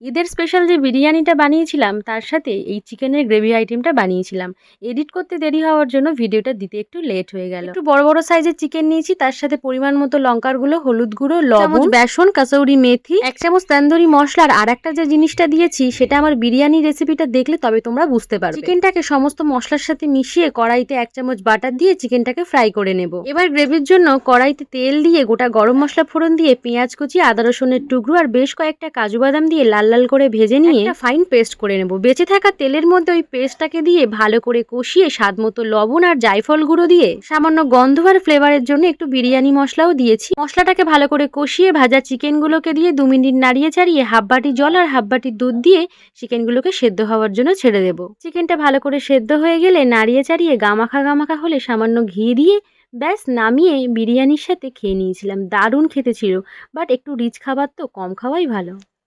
ঈদের স্পেশাল যে বিরিয়ানিটা বানিয়েছিলাম তার সাথে এই চিকেনের গ্রেভি আইটেমটা বানিয়েছিলাম। এডিট করতে দেরি হওয়ার জন্য ভিডিওটা দিতে একটু লেট হয়ে গেল। একটু বড় বড় সাইজের চিকেন নিয়েছি, তার সাথে পরিমাণ মতো লঙ্কার গুঁড়ো, হলুদ গুঁড়ো, লবণ, বেসন, কাসৌরি মেথি, 1 চামচ তান্দুরি মশলা। আর একটা যে জিনিসটা দিয়েছি সেটা আমার বিরিয়ানি রেসিপিটা দেখলে তবে তোমরা বুঝতে পারবে। চিকেনটাকে সমস্ত মশলার সাথে মিশিয়ে কড়াইতে 1 চামচ বাটার দিয়ে চিকেনটাকে ফ্রাই করে নেব। এবার গ্রেভির জন্য কড়াইতে তেল দিয়ে গোটা গরম মশলা ফোড়ন দিয়ে পেঁয়াজ কুচি, আদা রসুনের টুকরো আর বেশ কয়েকটা কাজু বাদাম দিয়ে লাল লাল করে ভেজে নিয়ে একটা ফাইন পেস্ট করে নেব। বেঁচে থাকা তেলের মধ্যে ওই পেস্টটাকে দিয়ে ভালো করে কষিয়ে স্বাদ মতো লবণ আর জায়ফল গুঁড়ো দিয়ে সামান্য গন্ধ আর ফ্লেভারের জন্য একটু বিরিয়ানি মশলাও দিয়েছি। মশলাটাকে ভালো করে কষিয়ে ভাজা চিকেনগুলোকে দিয়ে 2 মিনিট নাড়িয়ে চাড়িয়ে হাফ বাটি জল আর হাফ বাটি দুধ দিয়ে চিকেনগুলোকে সেদ্ধ হওয়ার জন্য ছেড়ে দেব। চিকেনটা ভালো করে সেদ্ধ হয়ে গেলে নাড়িয়ে চাড়িয়ে গামাখা গামাখা হলে সামান্য ঘি দিয়ে ব্যাস নামিয়ে বিরিয়ানির সাথে খেয়ে নিয়েছিলাম। দারুণ খেতে ছিল, বাট একটু রিচ খাবার তো কম খাওয়াই ভালো।